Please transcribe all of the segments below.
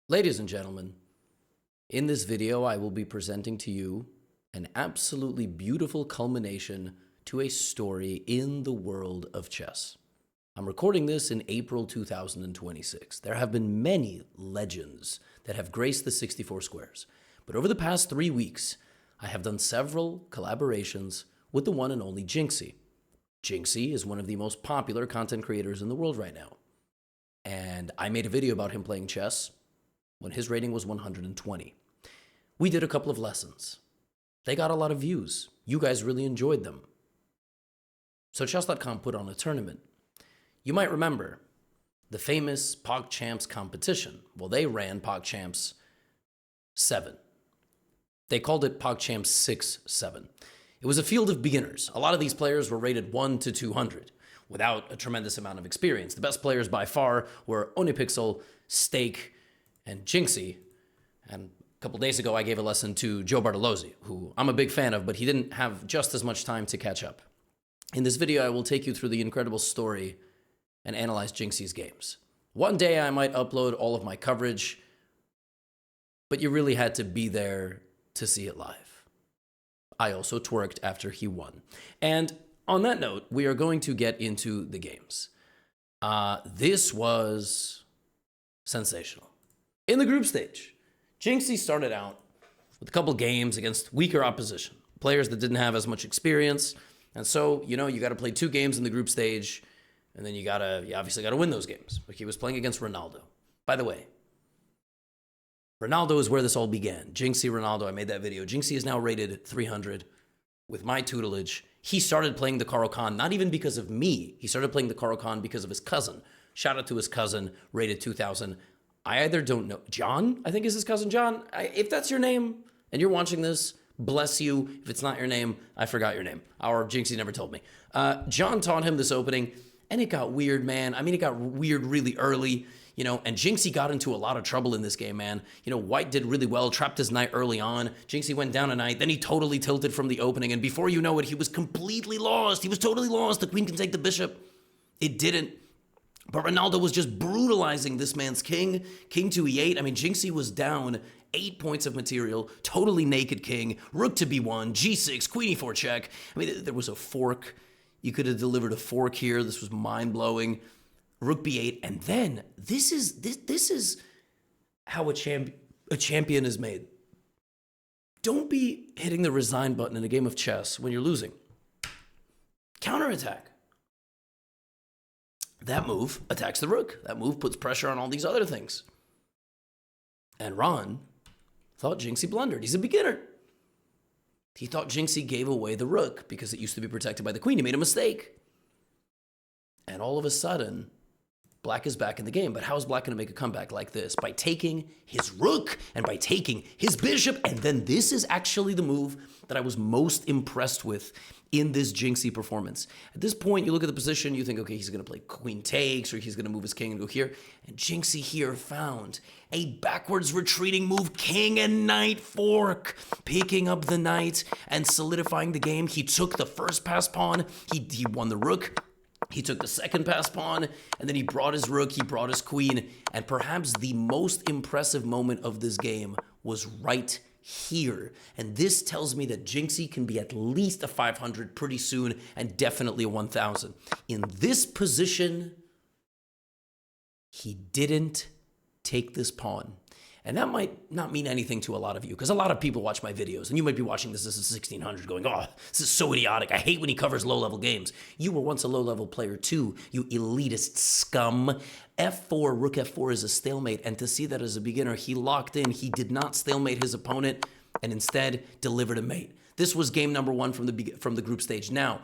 Ladies and gentlemen, in this video, I will be presenting to you an absolutely beautiful culmination to a story in the world of chess. I'm recording this in April 2026. There have been many legends that have graced the 64 squares, but over the past 3 weeks, I have done several collaborations with the one and only Jynxzi. Jynxzi is one of the most popular content creators in the world right now, and I made a video about him playing chess when his rating was 120. We did a couple of lessons. They got a lot of views. You guys really enjoyed them. So chess.com put on a tournament. You might remember the famous PogChamps competition. Well, they ran PogChamps 7. They called it PogChamps 6-7. It was a field of beginners. A lot of these players were rated 1 to 200 without a tremendous amount of experience. The best players by far were OhnePixel, Stake, and Jynxzi. And a couple days ago, I gave a lesson to Joe Bartolozzi, who I'm a big fan of, but he didn't have just as much time to catch up. In this video, I will take you through the incredible story and analyze Jynxzi's games. One day, I might upload all of my coverage, but you really had to be there to see it live. I also twerked after he won. And on that note, we are going to get into the games. This was sensational. In the group stage, Jynxzi started out with a couple games against weaker opposition, players that didn't have as much experience. And so, you got to play 2 games in the group stage, and then you obviously got to win those games. Like he was playing against Ronaldo. By the way, Ronaldo is where this all began. Jynxzi, Ronaldo, I made that video. Jynxzi is now rated 300 with my tutelage. He started playing the Caro-Kann, not even because of me. He started playing the Caro-Kann because of his cousin. Shout out to his cousin, rated 2000. I either don't know. John, I think is his cousin John. If that's your name and you're watching this, bless you. If it's not your name, I forgot your name. Our Jynxzi never told me. John taught him this opening, and it got weird, man. I mean, it got weird really early, and Jynxzi got into a lot of trouble in this game, man. White did really well, trapped his knight early on. Jynxzi went down a knight, then he totally tilted from the opening, and before you know it, he was completely lost. He was totally lost. The queen can take the bishop. It didn't. But Ronaldo was just brutalizing this man's king. King to e8. I mean, Jynxzi was down 8 points of material, totally naked king, rook to b1, g6, queen e4 check. I mean, there was a fork. You could have delivered a fork here. This was mind-blowing. Rook b8. And then, this is how a champion is made. Don't be hitting the resign button in a game of chess when you're losing. Counterattack. That move attacks the rook. That move puts pressure on all these other things. And Ron thought Jynxzi blundered. He's a beginner. He thought Jynxzi gave away the rook because it used to be protected by the queen. He made a mistake. And all of a sudden, Black is back in the game. But how is Black going to make a comeback like this? By taking his rook and by taking his bishop. And then this is actually the move that I was most impressed with in this Jynxzi performance. At this point, you look at the position, you think, okay, he's going to play queen takes, or he's going to move his king and go here. And Jynxzi here found a backwards retreating move, king and knight fork, picking up the knight and solidifying the game. He took the first pass pawn. He won the rook. He took the second pass pawn, and then he brought his rook, he brought his queen, and perhaps the most impressive moment of this game was right here. And this tells me that Jynxzi can be at least a 500 pretty soon, and definitely a 1000. In this position, he didn't take this pawn. And that might not mean anything to a lot of you, because a lot of people watch my videos, and you might be watching this as a 1600 going, oh, this is so idiotic. I hate when he covers low-level games. You were once a low-level player too, you elitist scum. F4, rook F4 is a stalemate, and to see that as a beginner, he locked in. He did not stalemate his opponent, and instead delivered a mate. This was game number 1 from the group stage. Now,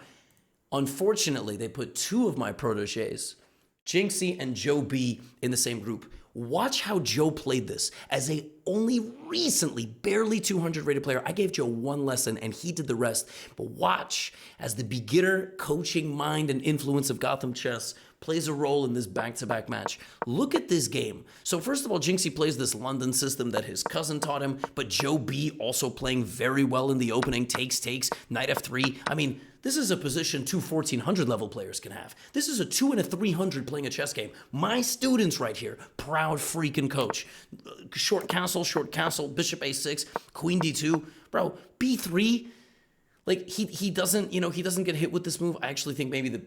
unfortunately, they put 2 of my proteges, Jynxzi and Joe B, in the same group. Watch how Joe played this. As a only recently barely 200 rated player, I gave Joe 1 lesson and he did the rest. But watch as the beginner coaching mind and influence of GothamChess plays a role in this back-to-back match. Look at this game. So first of all, Jynxzi plays this London system that his cousin taught him, but Joe B also playing very well in the opening, takes, knight f3. I mean, this is a position 2 1400 level players can have. This is a 2 and a 300 playing a chess game. My students right here, proud freaking coach. Short castle, bishop a6, queen d2. Bro, b3, like he doesn't, he doesn't get hit with this move. I actually think maybe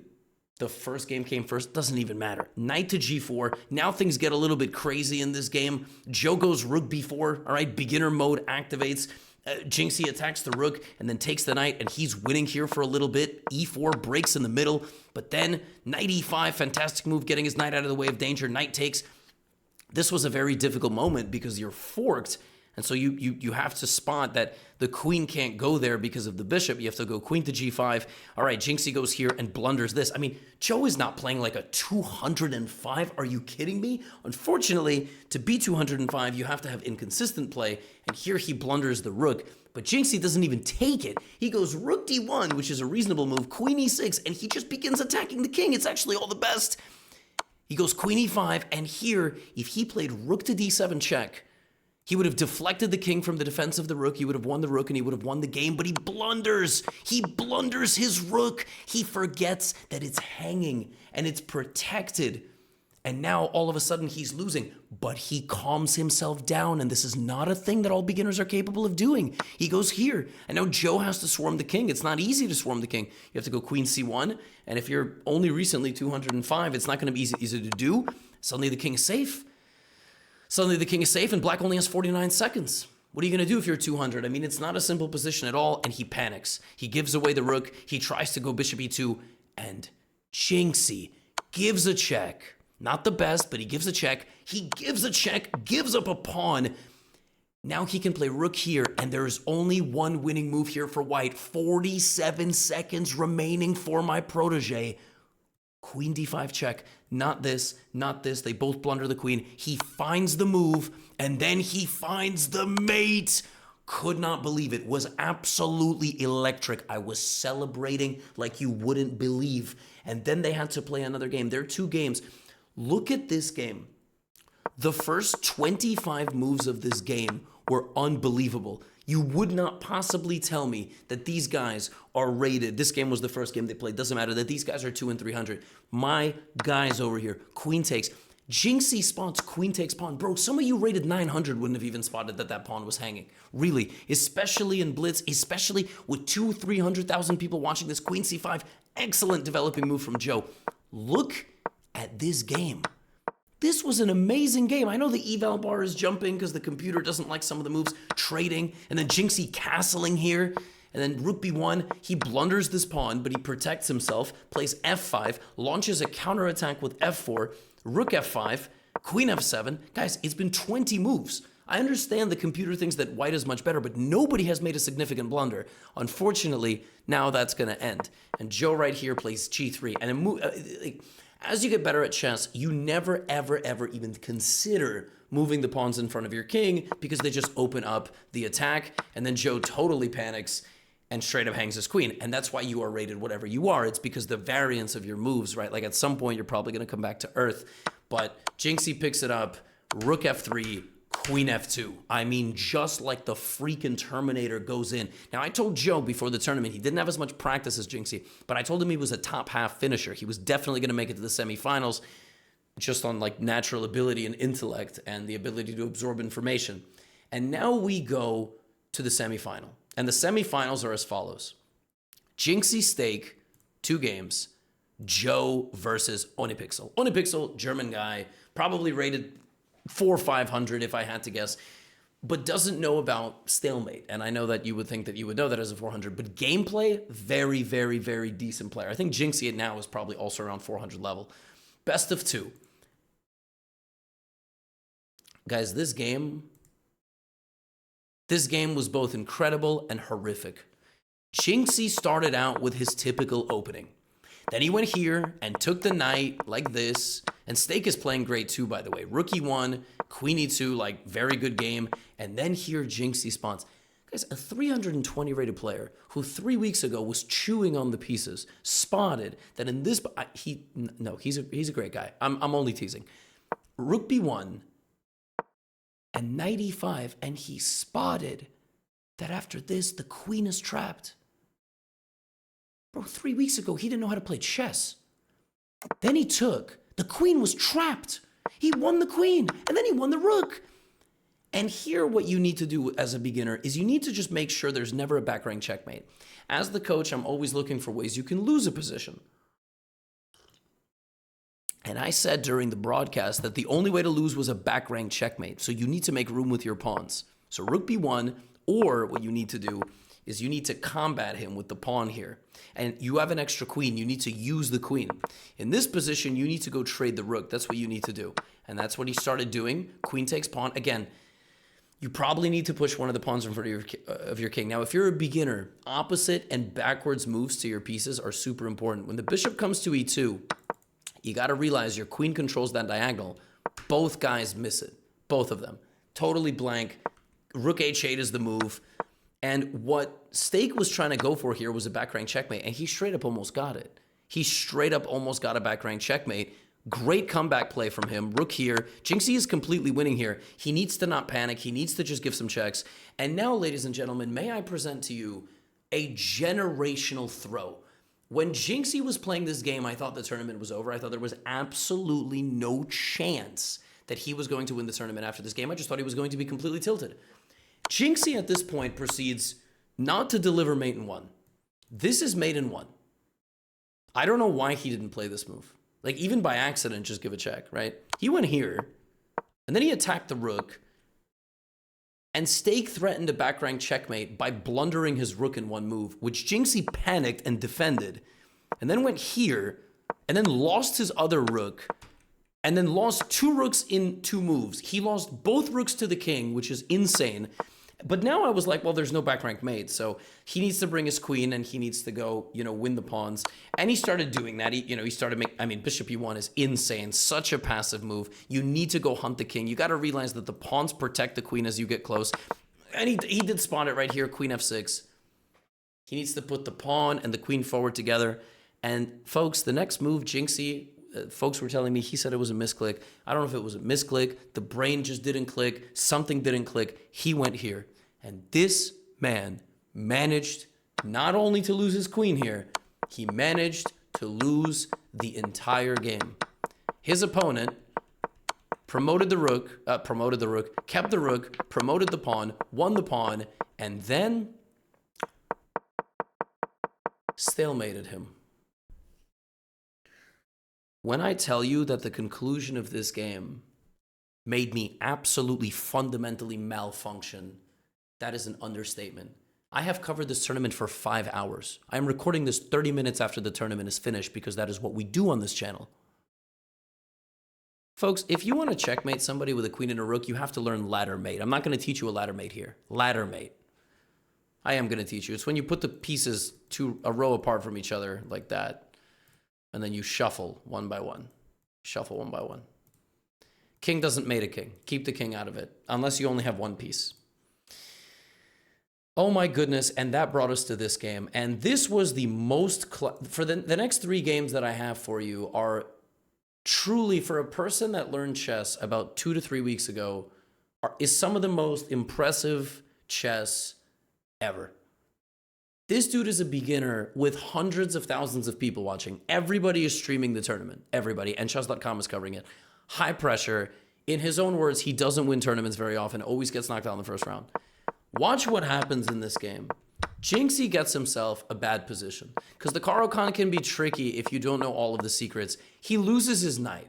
the first game came first. Doesn't even matter. Knight to g4. Now things get a little bit crazy in this game. Joe goes rook b4. All right, beginner mode activates. Jynxzi attacks the rook and then takes the knight, and he's winning here for a little bit. e4 breaks in the middle, but then knight e5, fantastic move, getting his knight out of the way of danger. Knight takes. This was a very difficult moment because you're forked, and so you have to spot that the queen can't go there because of the bishop. You have to go queen to g5. All right, Jynxzi goes here and blunders this. I mean, Joe is not playing like a 205. Are you kidding me? Unfortunately, to be 205, you have to have inconsistent play, and here he blunders the rook. But Jynxzi doesn't even take it. He goes rook d1, which is a reasonable move, queen e6, and he just begins attacking the king. It's actually all the best. He goes queen e5, and here, if he played rook to d7 check, he would have deflected the king from the defense of the rook. He would have won the rook and he would have won the game, but he blunders. He blunders his rook. He forgets that it's hanging and it's protected. And now all of a sudden he's losing, but he calms himself down. And this is not a thing that all beginners are capable of doing. He goes here, and now Joe has to swarm the king. It's not easy to swarm the king. You have to go queen c1. And if you're only recently 205, it's not going to be easy to do. Suddenly the king is safe. And black only has 49 seconds. What are you going to do if you're 200? I mean, it's not a simple position at all, and he panics. He gives away the rook. He tries to go bishop e2, and Jynxzi gives a check. Not the best, but he gives a check. He gives a check, gives up a pawn. Now he can play rook here, and there is only one winning move here for white. 47 seconds remaining for my protege. Queen d5 check. Not this, not this. They both blunder the queen. He finds the move, and then he finds the mate. Could not believe it. Was absolutely electric. I was celebrating like you wouldn't believe. And then they had to play another game. There are 2 games. Look at this game. The first 25 moves of this game were unbelievable. You would not possibly tell me that these guys are rated. This game was the first game they played. Doesn't matter that these guys are 2 and 300. My guys over here, queen takes. Jynxzi spots queen takes pawn. Bro, some of you rated 900 wouldn't have even spotted that pawn was hanging. Really, especially in blitz, especially with 300,000 people watching this. Queen c5, excellent developing move from Joe. Look at this game. This was an amazing game. I know the eval bar is jumping because the computer doesn't like some of the moves. Trading, and then Jynxzi castling here, and then rook b1. He blunders this pawn, but he protects himself, plays f5, launches a counterattack with f4, rook f5, queen f7. Guys, it's been 20 moves. I understand the computer thinks that white is much better, but nobody has made a significant blunder. Unfortunately, now that's going to end. And Joe right here plays g3, and as you get better at chess, you never, ever, ever even consider moving the pawns in front of your king because they just open up the attack, and then Joe totally panics and straight up hangs his queen. And that's why you are rated whatever you are. It's because the variance of your moves, right? Like at some point, you're probably going to come back to earth. But Jynxzi picks it up, rook f3, queen f2. I mean, just like the freaking Terminator goes in. Now, I told Joe before the tournament, he didn't have as much practice as Jynxzi, but I told him he was a top half finisher. He was definitely going to make it to the semifinals just on like natural ability and intellect and the ability to absorb information. And now we go to the semifinal. And the semifinals are as follows. Jynxzi stake, 2 games, Joe versus OhnePixel. OhnePixel, German guy, probably rated 400 or 500 if I had to guess, but doesn't know about stalemate. And I know that you would think that you would know that as a 400, but gameplay, very, very, very decent player. I think Jynxzi now is probably also around 400 level. Best of 2. Guys, this game was both incredible and horrific. Jynxzi started out with his typical opening. Then he went here and took the knight like this. And stake is playing great too, by the way. Rook e1, queen e2, like very good game. And then here Jynxzi spawns. Guys, a 320 rated player who 3 weeks ago was chewing on the pieces, spotted that in this, he's a great guy. I'm only teasing. Rook b1 and knight e5, and he spotted that after this, the queen is trapped. Bro, 3 weeks ago, he didn't know how to play chess. Then the queen was trapped. He won the queen, and then he won the rook. And here, what you need to do as a beginner is you need to just make sure there's never a back rank checkmate. As the coach, I'm always looking for ways you can lose a position. And I said during the broadcast that the only way to lose was a back rank checkmate. So you need to make room with your pawns. So rook b1, or what you need to do is you need to combat him with the pawn here. And you have an extra queen. You need to use the queen. In this position, you need to go trade the rook. That's what you need to do. And that's what he started doing. Queen takes pawn. Again, you probably need to push one of the pawns in front of your king. Now, if you're a beginner, opposite and backwards moves to your pieces are super important. When the bishop comes to e2, you got to realize your queen controls that diagonal. Both guys miss it. Both of them. Totally blank. Rook h8 is the move. And what Stake was trying to go for here was a back rank checkmate, and he straight up almost got it. He straight up almost got a back rank checkmate. Great comeback play from him. Rook here. Jynxzi is completely winning here. He needs to not panic. He needs to just give some checks. And now, ladies and gentlemen, may I present to you a generational throw. When Jynxzi was playing this game, I thought the tournament was over. I thought there was absolutely no chance that he was going to win the tournament after this game. I just thought he was going to be completely tilted. Jynxzi at this point proceeds not to deliver mate in one. This is mate in one. I don't know why he didn't play this move. Like, even by accident, just give a check, right? He went here, and then he attacked the rook, and Stake threatened a back rank checkmate by blundering his rook in one move, which Jynxzi panicked and defended, and then went here, and then lost his other rook, and then lost 2 rooks in 2 moves. He lost both rooks to the king, which is insane. But now I was like, well, there's no back rank mate, so he needs to bring his queen, and he needs to go, win the pawns. And he started doing that. He started bishop e1 is insane. Such a passive move. You need to go hunt the king. You got to realize that the pawns protect the queen as you get close. And he did spot it right here, queen f6. He needs to put the pawn and the queen forward together. And folks, the next move, Jynxzi, folks were telling me he said it was a misclick. I don't know if it was a misclick. The brain just didn't click. Something didn't click. He went here. And this man managed not only to lose his queen here, he managed to lose the entire game. His opponent promoted the rook, kept the rook, promoted the pawn, won the pawn, and then stalemated him. When I tell you that the conclusion of this game made me absolutely fundamentally malfunction, that is an understatement. I have covered this tournament for 5 hours. I am recording this 30 minutes after the tournament is finished because that is what we do on this channel. Folks, if you want to checkmate somebody with a queen and a rook, you have to learn ladder mate. I'm not going to teach you a ladder mate here. Ladder mate. I am going to teach you. It's when you put the pieces to a row apart from each other like that. And then you shuffle one by one. Shuffle one by one. King doesn't mate a king. Keep the king out of it. Unless you only have one piece. Oh my goodness. And that brought us to this game. And this was the most... For the next 3 games that I have for you are truly, for a person that learned chess about 2 to 3 weeks ago, is some of the most impressive chess ever. This dude is a beginner with hundreds of thousands of people watching. Everybody is streaming the tournament. Everybody. And chess.com is covering it. High pressure. In his own words, he doesn't win tournaments very often. Always gets knocked out in the first round. Watch what happens in this game. Jynxzi gets himself a bad position. Because the Caro-Kann can be tricky if you don't know all of the secrets. He loses his knight.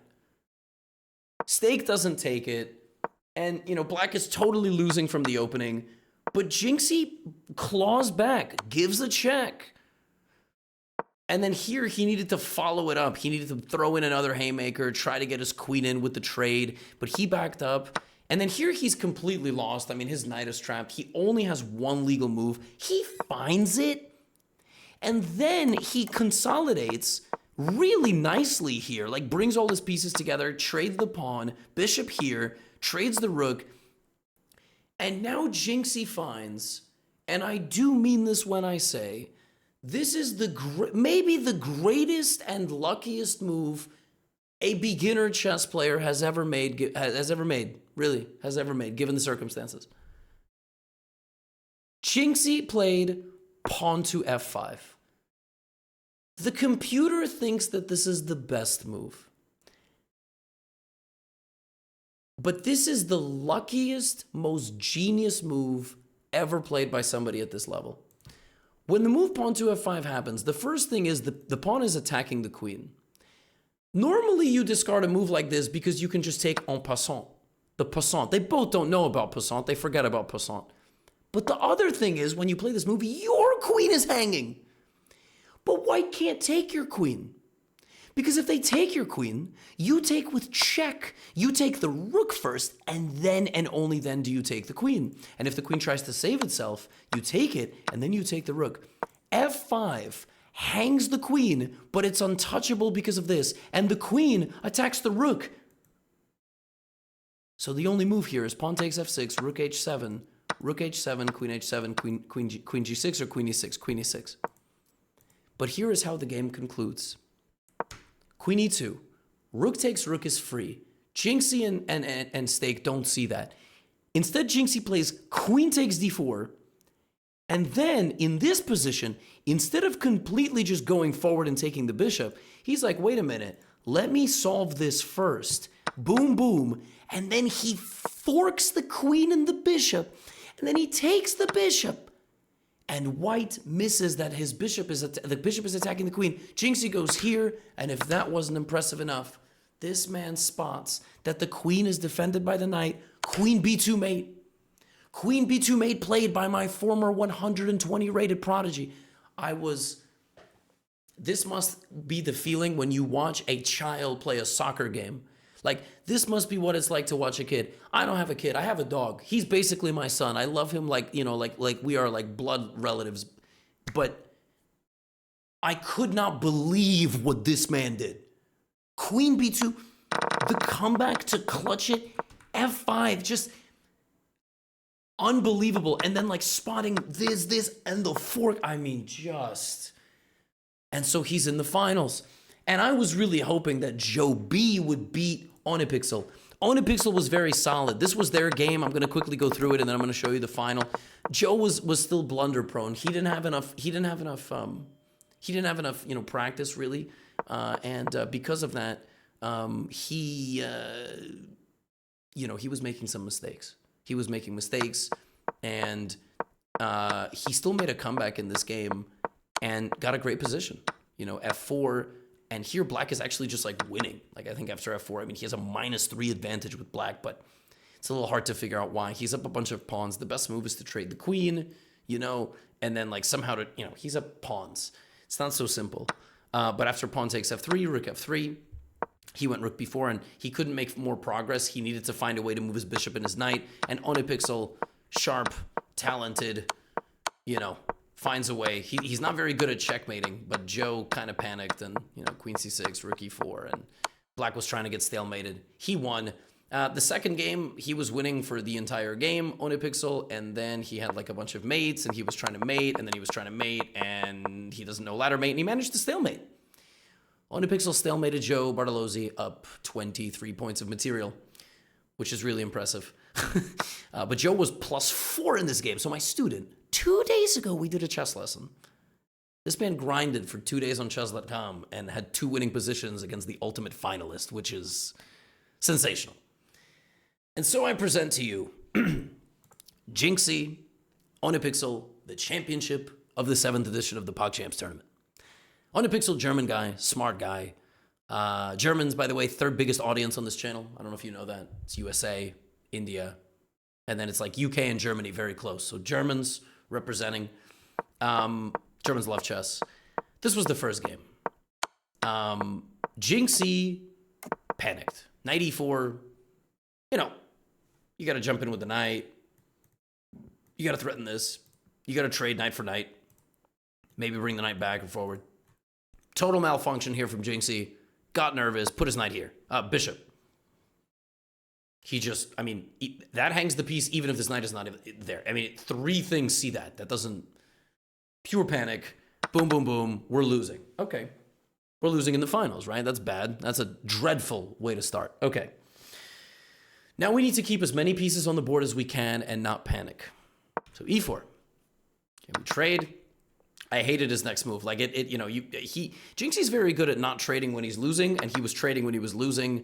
Stake doesn't take it. And, black is totally losing from the opening. But Jynxzi claws back, gives a check. And then here he needed to follow it up. He needed to throw in another haymaker, try to get his queen in with the trade. But he backed up. And then here he's completely lost. His knight is trapped. He only has one legal move. He finds it. And then he consolidates really nicely here. Like brings all his pieces together, trades the pawn, bishop here, trades the rook. And now Jynxzi finds and I do mean this when I say, this is maybe the greatest and luckiest move a beginner chess player has ever made, given the circumstances. Jynxzi played pawn to f5. The computer thinks that this is the best move. But this is the luckiest, most genius move ever played by somebody at this level. When the move pawn to f5 happens, the first thing is the pawn is attacking the queen. Normally, you discard a move like this because you can just take en passant, the passant. They both don't know about passant. They forget about passant. But the other thing is, when you play this move, your queen is hanging. But white can't take your queen. Because if they take your queen, you take with check. You take the rook first, and then and only then do you take the queen. And if the queen tries to save itself, you take it, and then you take the rook. f5 hangs the queen, but it's untouchable because of this. And the queen attacks the rook. So the only move here is pawn takes f6, rook h7, queen h7, queen g6, or queen e6, queen e6. But here is how the game concludes. Queen e2, rook takes rook is free. Jynxzi and Stake don't see that. Instead, Jynxzi plays queen takes d4, and then in this position, instead of completely just going forward and taking the bishop, he's like, wait a minute, let me solve this first. Boom, boom, and then he forks the queen and the bishop, and then he takes the bishop. And white misses that the bishop is attacking the queen. Jynxzi goes here, and if that wasn't impressive enough, this man spots that the queen is defended by the knight. Queen b2 mate. Queen b2 mate played by my former 120 rated prodigy. This must be the feeling when you watch a child play a soccer game. Like, this must be what it's like to watch a kid. I don't have a kid. I have a dog. He's basically my son. I love him like we are like blood relatives. But I could not believe what this man did. Queen b2, the comeback to clutch it, f5, just unbelievable. And then like spotting this, and the fork. I mean, just. And so he's in the finals. And I was really hoping that Joe B would beat OhnePixel. OhnePixel was very solid. This was their game. I'm going to quickly go through it, and then I'm going to show you the final. Joe was still blunder prone. He didn't have enough. Practice really, and because of that, he was making some mistakes. He was making mistakes, and he still made a comeback in this game and got a great position. F4. And here, black is actually just like winning. Like, I think after f4, I mean, he has a -3 advantage with black, but it's a little hard to figure out why. He's up a bunch of pawns. The best move is to trade the queen, and then like somehow he's up pawns. It's not so simple. But after pawn takes f3, rook f3, he went rook b4, and he couldn't make more progress. He needed to find a way to move his bishop and his knight. And OhnePixel, sharp, talented, finds a way. He's not very good at checkmating, but Joe kind of panicked, and queen c6, rook e4, and black was trying to get stalemated. He won. The second game, he was winning for the entire game, OhnePixel, and then he had like a bunch of mates, and he was trying to mate, and then he was trying to mate, and he doesn't know ladder mate, and he managed to stalemate. OhnePixel stalemated Joe Bartolozzi up 23 points of material, which is really impressive. But Joe was +4 in this game, so my student, 2 days ago, we did a chess lesson. This man grinded for 2 days on chess.com and had 2 winning positions against the ultimate finalist, which is sensational. And so I present to you Jynxzi, OhnePixel, the championship of the 7th edition of the PogChamps tournament. OhnePixel, German guy, smart guy. Germans, by the way, 3rd biggest audience on this channel. I don't know if you know that. It's USA, India, and then it's like UK and Germany very close. So Germans representing. Germans love chess. This was the first game. Jynxzi panicked. Knight e4. You got to jump in with the knight. You got to threaten this. You got to trade knight for knight. Maybe bring the knight back and forward. Total malfunction here from Jynxzi. Got nervous. Put his knight here. Bishop. He just, I mean, that hangs the piece even if this knight is not there. I mean, three things see that. That doesn't, pure panic, boom, boom, boom, we're losing. Okay. We're losing in the finals, right? That's bad. That's a dreadful way to start. Okay. Now we need to keep as many pieces on the board as we can and not panic. So e4. Okay, we trade. I hated his next move. Like Jynxzi's very good at not trading when he's losing, and he was trading when he was losing.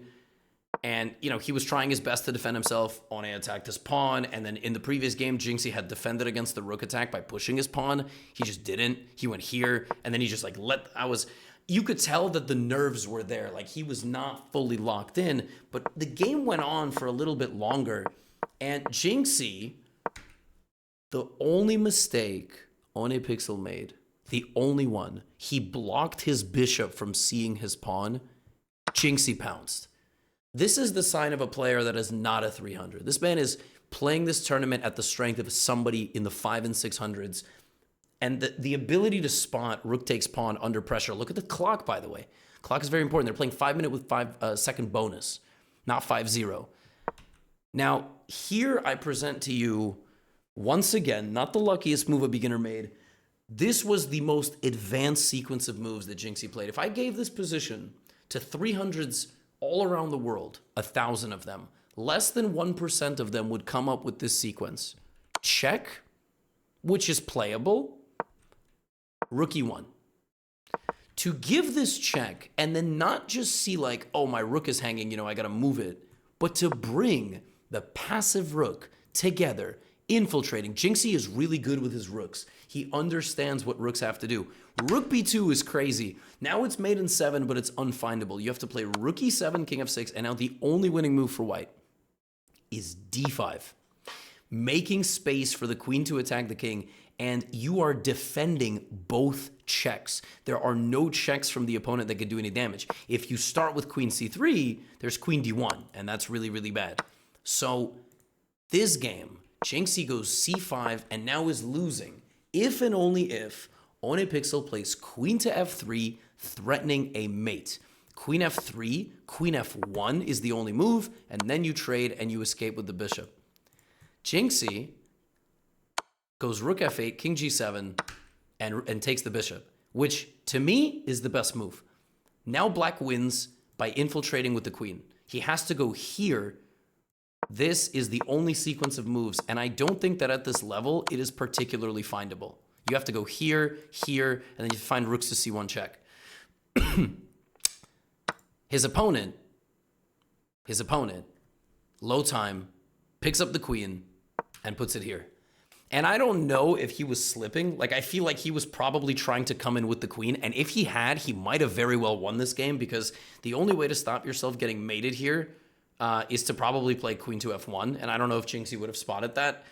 And, he was trying his best to defend himself. Ohne attacked his pawn, and then in the previous game, Jynxzi had defended against the rook attack by pushing his pawn. He just didn't. He went here, and then he just you could tell that the nerves were there. Like, he was not fully locked in, but the game went on for a little bit longer. And Jynxzi, the only mistake OhnePixel made, the only one, he blocked his bishop from seeing his pawn. Jynxzi pounced. This is the sign of a player that is not a 300. This man is playing this tournament at the strength of somebody in the 5 and 600s. And the ability to spot rook takes pawn under pressure. Look at the clock, by the way. Clock is very important. They're playing 5 minute with 5-second bonus, not 5-0. Now, here I present to you, once again, not the luckiest move a beginner made. This was the most advanced sequence of moves that Jynxzi played. If I gave this position to 300s all around the world, 1,000 of them, less than 1% of them would come up with this sequence. Check, which is playable. Rook e1. To give this check and then not just see like, oh, my rook is hanging, I got to move it, but to bring the passive rook together, infiltrating. Jynxzi is really good with his rooks. He understands what rooks have to do. Rook b2 is crazy. Now it's mate in 7, but it's unfindable. You have to play rook e7, king f6, and now the only winning move for white is d5. Making space for the queen to attack the king, and you are defending both checks. There are no checks from the opponent that can do any damage. If you start with queen c3, there's queen d1, and that's really, really bad. So this game, Jynxzi goes c5 and now is losing if and only if OhnePixel plays queen to f3, threatening a mate. Queen f3, queen f1 is the only move, and then you trade and you escape with the bishop. Jynxzi goes rook f8, king g7, and takes the bishop, which to me is the best move. Now black wins by infiltrating with the queen. He has to go here. This is the only sequence of moves, and I don't think that at this level it is particularly findable. You have to go here, here, and then you find rooks to c1 check. His opponent, low time, picks up the queen and puts it here. And I don't know if he was slipping. Like, I feel like he was probably trying to come in with the queen. And if he had, he might have very well won this game, because the only way to stop yourself getting mated here is to probably play queen to f1. And I don't know if Jynxzi would have spotted that,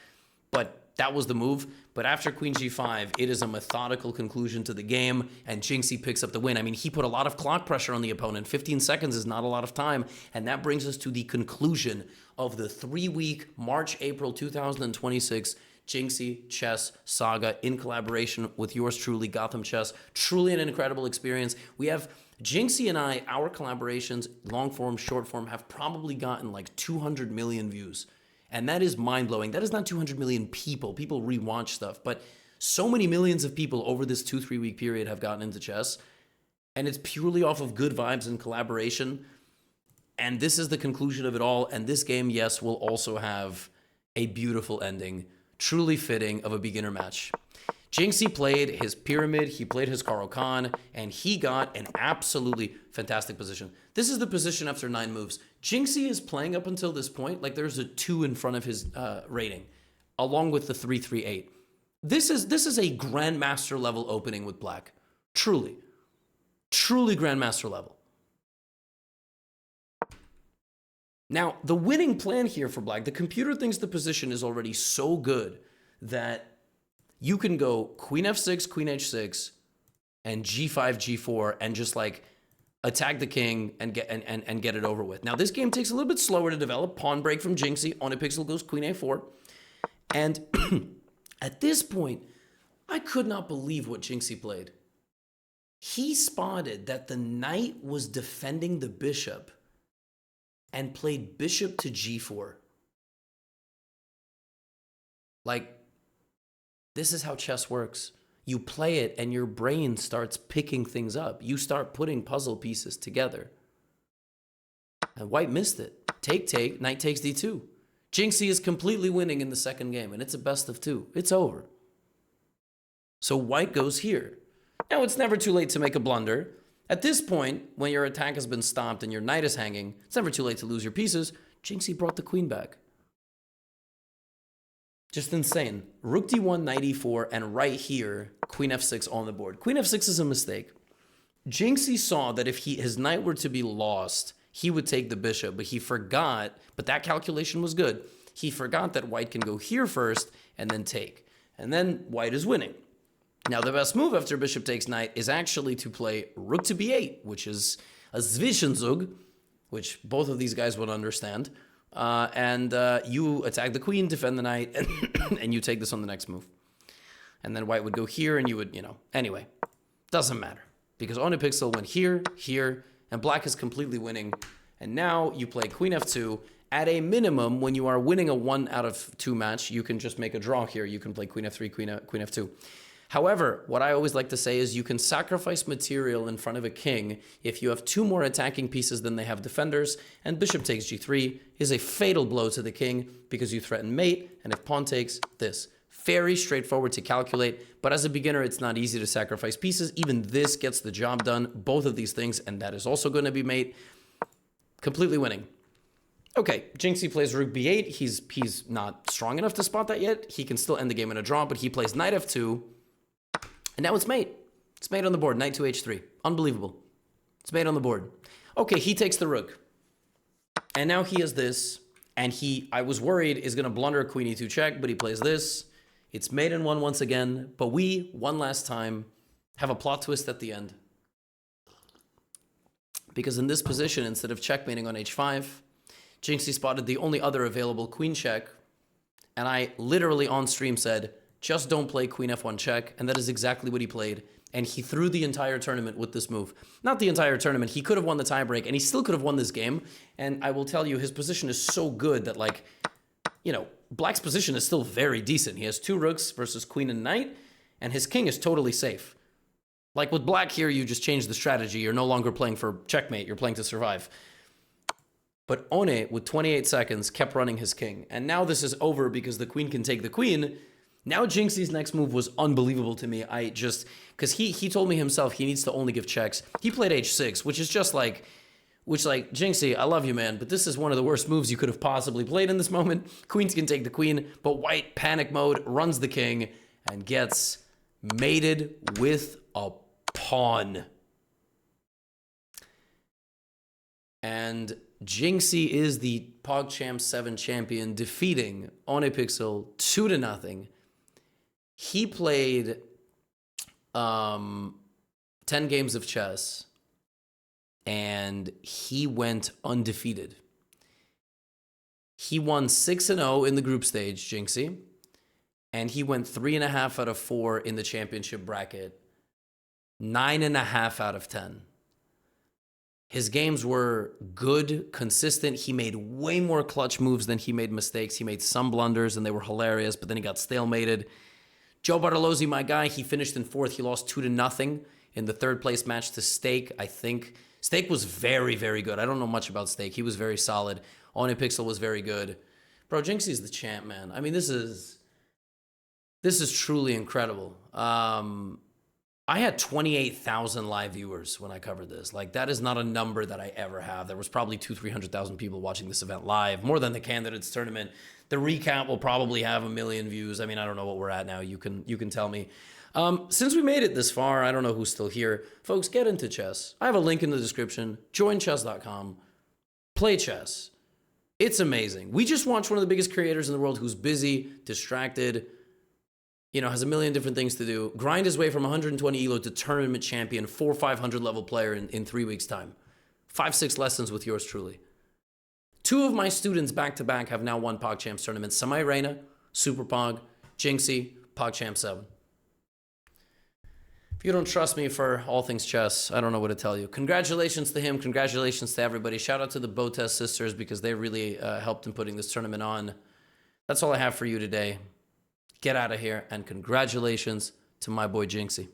but that was the move. But after queen g5, it is a methodical conclusion to the game, and Jynxzi picks up the win. I mean, he put a lot of clock pressure on the opponent. 15 seconds is not a lot of time. And that brings us to the conclusion of the 3-week March-April 2026 Jynxzi chess saga in collaboration with yours truly, GothamChess. Truly an incredible experience. We have Jynxzi and I, our collaborations, long form, short form, have probably gotten like 200 million views. And that is mind-blowing. That is not 200 million people. People rewatch stuff, but so many millions of people over this 2-3 week period have gotten into chess. And it's purely off of good vibes and collaboration. And this is the conclusion of it all. And this game, yes, will also have a beautiful ending, truly fitting of a beginner match. Jynxzi played his pyramid, he played his Caro Kann, and he got an absolutely fantastic position. This is the position after 9 moves. Jynxzi is playing up until this point like there's a 2 in front of his rating, along with the 3-3-8. This is a grandmaster level opening with black. Truly. Truly grandmaster level. Now, the winning plan here for black, the computer thinks the position is already so good that you can go queen f6, queen h6, and g5, g4, and just like attack the king and get it over with. Now, this game takes a little bit slower to develop. Pawn break from Jynxzi. OhnePixel goes queen a4. And at this point, I could not believe what Jynxzi played. He spotted that the knight was defending the bishop and played bishop to g4. Like, this is how chess works. You play it and your brain starts picking things up. You start putting puzzle pieces together. And white missed it. Take, knight takes d2. Jynxzi is completely winning in the second game, and it's a best of 2. It's over. So white goes here. Now, it's never too late to make a blunder. At this point, when your attack has been stopped and your knight is hanging, it's never too late to lose your pieces. Jynxzi brought the queen back. Just insane. Rook d1, knight e4, and right here, queen f6 on the board. Queen f6 is a mistake. Jynxzi saw that if his knight were to be lost, he would take the bishop, but he forgot, but that calculation was good. He forgot that white can go here first and then take. And then white is winning. Now, the best move after bishop takes knight is actually to play rook to b8, which is a Zwischenzug, which both of these guys would understand. You attack the queen, defend the knight, and you take this on the next move. And then white would go here, and you would, anyway, doesn't matter. Because OhnePixel went here, here, and black is completely winning. And now you play queen f2. At a minimum, when you are winning a 1 out of 2 match, you can just make a draw here. You can play queen f3, queen f2. However, what I always like to say is you can sacrifice material in front of a king if you have 2 more attacking pieces than they have defenders, and bishop takes g3 is a fatal blow to the king because you threaten mate, and if pawn takes, this. Very straightforward to calculate, but as a beginner, it's not easy to sacrifice pieces. Even this gets the job done, both of these things, and that is also going to be mate. Completely winning. Okay, Jynxzi plays rook b8. He's not strong enough to spot that yet. He can still end the game in a draw, but he plays knight f2. And now it's mate. It's mate on the board. Knight to h3. Unbelievable. It's mate on the board. Okay, he takes the rook. And now he has this. And I was worried, is going to blunder queen e2 check, but he plays this. It's mate in 1 once again. But we, one last time, have a plot twist at the end. Because in this position, instead of checkmating on h5, Jynxzi spotted the only other available queen check. And I literally on stream said, just don't play queen f1 check, and that is exactly what he played. And he threw the entire tournament with this move. Not the entire tournament, he could have won the tiebreak, and he still could have won this game. And I will tell you, his position is so good that, like, black's position is still very decent. He has 2 rooks versus queen and knight, and his king is totally safe. Like with black here, you just change the strategy. You're no longer playing for checkmate, you're playing to survive. But Ohne, with 28 seconds, kept running his king. And now this is over because the queen can take the queen. Now Jynxzi's next move was unbelievable to me. Because he told me himself he needs to only give checks. He played h6, which is just like, Jynxzi, I love you, man, but this is one of the worst moves you could have possibly played in this moment. Queens can take the queen, but white, panic mode, runs the king, and gets mated with a pawn. And Jynxzi is the PogChamps 7 champion, defeating OhnePixel 2-0. He played 10 games of chess, and he went undefeated. He won 6-0 in the group stage, Jynxzi, and he went 3.5 out of 4 in the championship bracket, 9.5 out of 10. His games were good, consistent. He made way more clutch moves than he made mistakes. He made some blunders, and they were hilarious, but then he got stalemated. Joe Bartolozzi, my guy, he finished in 4th. He lost 2-0 in the 3rd place match to Stake, I think. Stake was very, very good. I don't know much about Stake. He was very solid. OhnePixel was very good. Bro, Jynxzi's the champ, man. I mean, this is truly incredible. I had 28,000 live viewers when I covered this. Like, that is not a number that I ever have. There was probably 200,000-300,000 people watching this event live, more than the candidates tournament. The recap will probably have 1 million views. I mean, I don't know what we're at now. You can tell me. Since we made it this far, I don't know who's still here. Folks, get into chess. I have a link in the description. Join chess.com. Play chess. It's amazing. We just watched one of the biggest creators in the world who's busy, distracted, has a million different things to do, grind his way from 120 elo to tournament champion, 400-500 level player in 3 weeks' time. 5-6 lessons with yours truly. 2 of my students back-to-back have now won PogChamps tournaments. Samai Reina, Super Pog, Jynxzi, PogChamps 7. If you don't trust me for all things chess, I don't know what to tell you. Congratulations to him. Congratulations to everybody. Shout out to the Botes sisters because they really helped in putting this tournament on. That's all I have for you today. Get out of here, and congratulations to my boy Jynxzi.